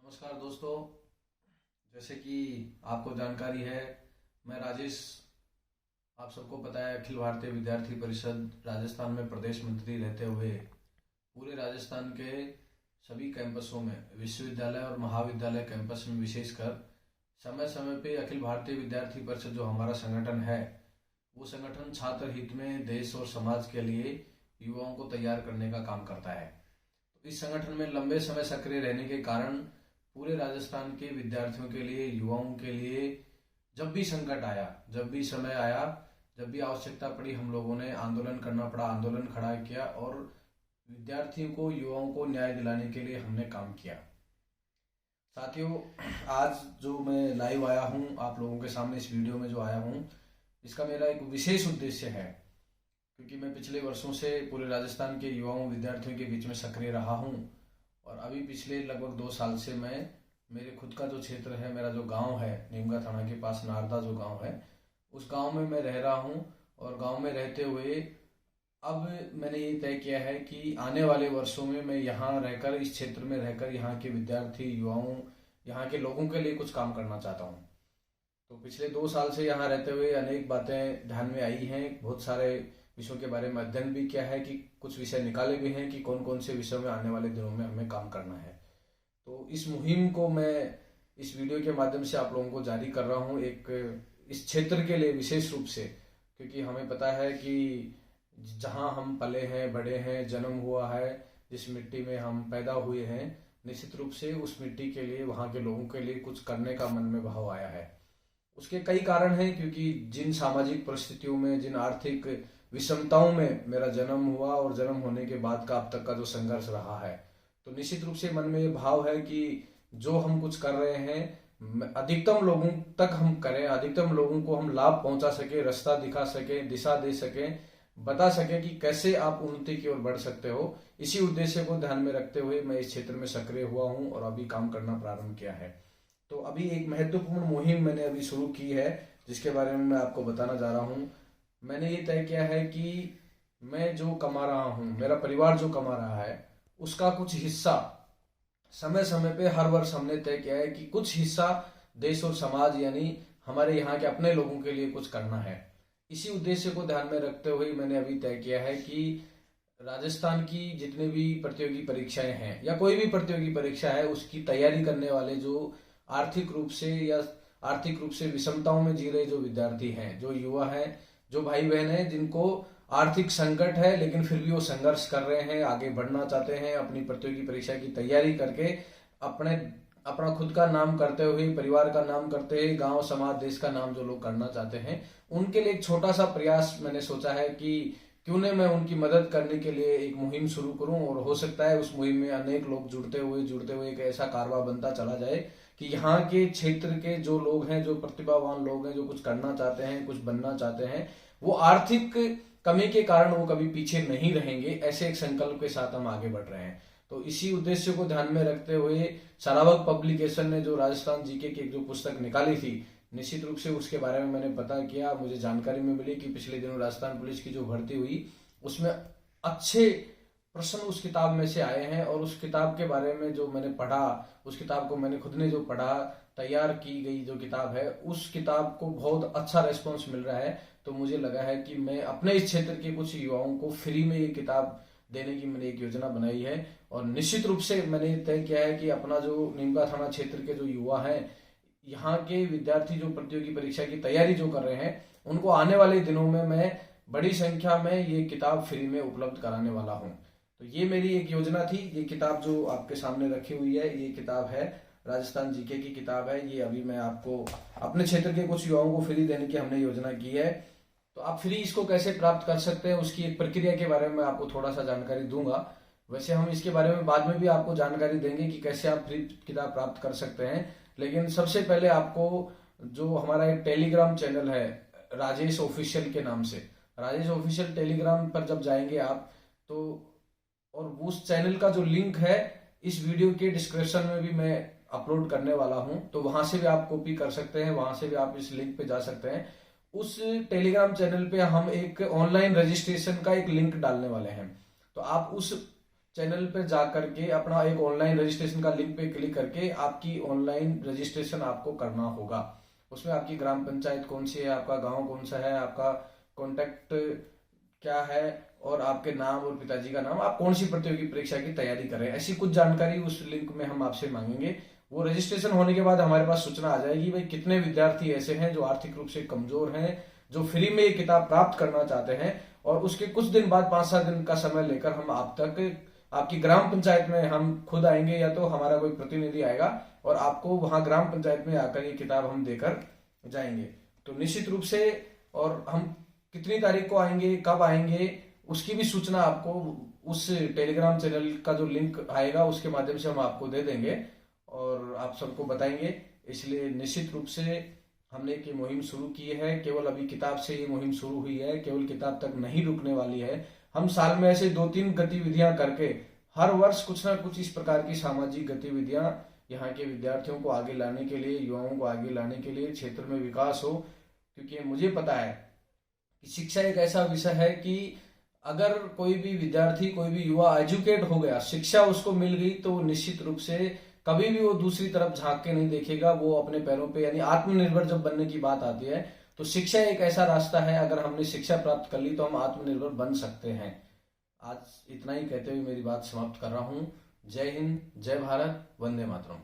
नमस्कार दोस्तों। जैसे कि आपको जानकारी है, मैं राजेश, आप सबको पता है, अखिल भारतीय विद्यार्थी परिषद राजस्थान में प्रदेश मंत्री रहते हुए पूरे राजस्थान के सभी कैंपसों में, विश्वविद्यालय और महाविद्यालय कैंपस में विशेषकर समय समय पे अखिल भारतीय विद्यार्थी परिषद जो हमारा संगठन है, वो संगठन छात्र हित में देश और समाज के लिए युवाओं को तैयार करने का काम करता है। तो इस संगठन में लंबे समय सक्रिय रहने के कारण पूरे राजस्थान के विद्यार्थियों के लिए, युवाओं के लिए जब भी संकट आया, जब भी समय आया, जब भी आवश्यकता पड़ी, हम लोगों ने आंदोलन करना पड़ा, आंदोलन खड़ा किया और विद्यार्थियों को, युवाओं को न्याय दिलाने के लिए हमने काम किया। साथियों, आज जो मैं लाइव आया हूँ आप लोगों के सामने, इस वीडियो में जो आया हूँ, इसका मेरा एक विशेष उद्देश्य है, क्योंकि मैं पिछले वर्षों से पूरे राजस्थान के युवाओं, विद्यार्थियों के बीच में सक्रिय रहा हूँ और अभी पिछले लगभग 2 साल से मैं, मेरे खुद का जो क्षेत्र है, मेरा जो गांव है, नीमका थाना के पास नारदा जो गांव है, उस गांव में मैं रह रहा हूं। और गांव में रहते हुए अब मैंने ये तय किया है कि आने वाले वर्षों में मैं यहाँ रहकर, इस क्षेत्र में रहकर, यहाँ के विद्यार्थी, युवाओं, यहाँ के लोगों के लिए कुछ काम करना चाहता हूँ। तो पिछले 2 साल से यहाँ रहते हुए अनेक बातें ध्यान में आई हैं, बहुत सारे विषयों के बारे में अध्ययन भी किया है, कि कुछ विषय निकाले भी हैं कि कौन कौन से विषयों में आने वाले दिनों में हमें काम करना है। तो इस मुहिम को मैं इस वीडियो के माध्यम से आप लोगों को जारी कर रहा हूँ, एक इस क्षेत्र के लिए विशेष रूप से, क्योंकि हमें पता है कि जहाँ हम पले हैं, बड़े हैं, जन्म हुआ है, जिस मिट्टी में हम पैदा हुए हैं, निश्चित रूप से उस मिट्टी के लिए, वहाँ के लोगों के लिए कुछ करने का मन में भाव आया है। उसके कई कारण हैं, क्योंकि जिन सामाजिक परिस्थितियों में, जिन आर्थिक विषमताओं में मेरा जन्म हुआ और जन्म होने के बाद का अब तक का जो संघर्ष रहा है, तो निश्चित रूप से मन में ये भाव है कि जो हम कुछ कर रहे हैं, अधिकतम लोगों तक हम करें, अधिकतम लोगों को हम लाभ पहुंचा सके, रास्ता दिखा सके, दिशा दे सके, बता सके कि कैसे आप उन्नति की ओर बढ़ सकते हो। इसी उद्देश्य को ध्यान में रखते हुए मैं इस क्षेत्र में सक्रिय हुआ हूं और अभी काम करना प्रारंभ किया है। तो अभी एक महत्वपूर्ण मुहिम मैंने अभी शुरू की है, जिसके बारे में मैं आपको बताना जा रहा हूँ। मैंने ये तय किया है कि मैं जो कमा रहा हूँ, मेरा परिवार जो कमा रहा है, उसका कुछ हिस्सा समय समय पे हर वर्ष हमने तय किया है कि कुछ हिस्सा देश और समाज, यानी हमारे यहाँ के अपने लोगों के लिए कुछ करना है। इसी उद्देश्य को ध्यान में रखते हुए मैंने अभी तय किया है कि राजस्थान की जितनी भी प्रतियोगी परीक्षाएं हैं, या कोई भी प्रतियोगी परीक्षा है, उसकी तैयारी करने वाले जो आर्थिक रूप से या आर्थिक रूप से विषमताओं में जी रहे जो विद्यार्थी हैं, जो युवा हैं, जो भाई बहन हैं, जिनको आर्थिक संकट है लेकिन फिर भी वो संघर्ष कर रहे हैं, आगे बढ़ना चाहते हैं, अपनी प्रतियोगी परीक्षा की तैयारी करके अपना खुद का नाम करते हुए, परिवार का नाम करते हुए, गांव, समाज, देश का नाम जो लोग करना चाहते हैं, उनके लिए एक छोटा सा प्रयास मैंने सोचा है कि क्यों न मैं उनकी मदद करने के लिए एक मुहिम शुरू करूं। और हो सकता है उस मुहिम में अनेक लोग जुड़ते हुए एक ऐसा कारवा बनता चला जाए कि यहाँ के क्षेत्र के जो लोग हैं, जो प्रतिभावान लोग हैं, जो कुछ करना चाहते हैं, कुछ बनना चाहते हैं, वो आर्थिक कमी के कारण वो कभी पीछे नहीं रहेंगे। ऐसे एक संकल्प के साथ हम आगे बढ़ रहे हैं। तो इसी उद्देश्य को ध्यान में रखते हुए सरावक पब्लिकेशन ने जो राजस्थान जीके की जो पुस्तक निकाली थी, निश्चित रूप से उसके बारे में मैंने पता किया। मुझे जानकारी में मिली कि पिछले दिनों राजस्थान पुलिस की जो भर्ती हुई, उसमें अच्छे प्रश्न उस किताब में से आए हैं। और उस किताब के बारे में जो मैंने पढ़ा, उस किताब को मैंने खुद ने जो पढ़ा, तैयार की गई जो किताब है, उस किताब को बहुत अच्छा रेस्पॉन्स मिल रहा है। तो मुझे लगा है कि मैं अपने इस क्षेत्र के कुछ युवाओं को फ्री में ये किताब देने की मैंने एक योजना बनाई है। और निश्चित रूप से मैंने तय किया है कि अपना जो नीमका थाना क्षेत्र के जो युवा हैं, यहाँ के विद्यार्थी जो प्रतियोगी परीक्षा की तैयारी जो कर रहे हैं, उनको आने वाले दिनों में मैं बड़ी संख्या में ये किताब फ्री में उपलब्ध कराने वाला हूँ। तो ये मेरी एक योजना थी। ये किताब जो आपके सामने रखी हुई है, ये किताब है, राजस्थान जीके की किताब है। ये अभी मैं आपको अपने क्षेत्र के कुछ युवाओं को फ्री देने की हमने योजना की है। तो आप फ्री इसको कैसे प्राप्त कर सकते हैं, उसकी एक प्रक्रिया के बारे में आपको थोड़ा सा जानकारी दूंगा। वैसे हम इसके बारे में बाद में भी आपको जानकारी देंगे कि कैसे आप फ्री किताब प्राप्त कर सकते हैं। लेकिन सबसे पहले आपको जो हमारा एक टेलीग्राम चैनल है, राजेश ऑफिशियल के नाम से, राजेश ऑफिशियल टेलीग्राम पर जब जाएंगे आप, तो और उस चैनल का जो लिंक है इस वीडियो के डिस्क्रिप्शन में भी मैं अपलोड करने वाला हूं। तो वहां से भी आप कॉपी कर सकते हैं, वहां से भी आप इस लिंक पे जा सकते हैं। उस टेलीग्राम चैनल पे हम एक ऑनलाइन रजिस्ट्रेशन का एक लिंक डालने वाले हैं। तो आप उस चैनल पे जा करके अपना एक ऑनलाइन रजिस्ट्रेशन का लिंक पे क्लिक करके आपकी ऑनलाइन रजिस्ट्रेशन आपको करना होगा। उसमें आपकी ग्राम पंचायत कौन सी है, आपका गांव कौन सा है, आपका कॉन्टेक्ट क्या है और आपके नाम और पिताजी का नाम, आप कौन सी प्रतियोगी परीक्षा की तैयारी कर रहे हैं, ऐसी कुछ जानकारी उस लिंक में हम आपसे मांगेंगे। वो रजिस्ट्रेशन होने के बाद हमारे पास सूचना आ जाएगी भाई कितने विद्यार्थी ऐसे हैं जो आर्थिक रूप से कमजोर हैं, जो फ्री में ये किताब प्राप्त करना चाहते हैं। और उसके कुछ दिन बाद 5-7 दिन का समय लेकर हम आप तक आपकी ग्राम पंचायत में हम खुद आएंगे या तो हमारा कोई प्रतिनिधि आएगा और आपको वहां ग्राम पंचायत में आकर ये किताब हम देकर जाएंगे। तो निश्चित रूप से, और हम कितनी तारीख को आएंगे, कब आएंगे, उसकी भी सूचना आपको उस टेलीग्राम चैनल का जो लिंक आएगा उसके माध्यम से हम आपको दे देंगे और आप सबको बताएंगे। इसलिए निश्चित रूप से हमने एक मुहिम शुरू की है। केवल अभी किताब से ये मुहिम शुरू हुई है, केवल किताब तक नहीं रुकने वाली है। हम साल में ऐसे 2-3 गतिविधियां करके हर वर्ष कुछ ना कुछ इस प्रकार की सामाजिक गतिविधियां यहाँ के विद्यार्थियों को आगे लाने के लिए, युवाओं को आगे लाने के लिए, क्षेत्र में विकास हो। क्योंकि मुझे पता है कि शिक्षा एक ऐसा विषय है कि अगर कोई भी विद्यार्थी, कोई भी युवा एजुकेट हो गया, शिक्षा उसको मिल गई, तो निश्चित रूप से कभी भी वो दूसरी तरफ झांक के नहीं देखेगा। वो अपने पैरों पे, यानी आत्मनिर्भर जब बनने की बात आती है तो शिक्षा एक ऐसा रास्ता है, अगर हमने शिक्षा प्राप्त कर ली तो हम आत्मनिर्भर बन सकते हैं। आज इतना ही कहते हुए मेरी बात समाप्त कर रहा हूं। जय हिंद, जय भारत, वंदे मातरम।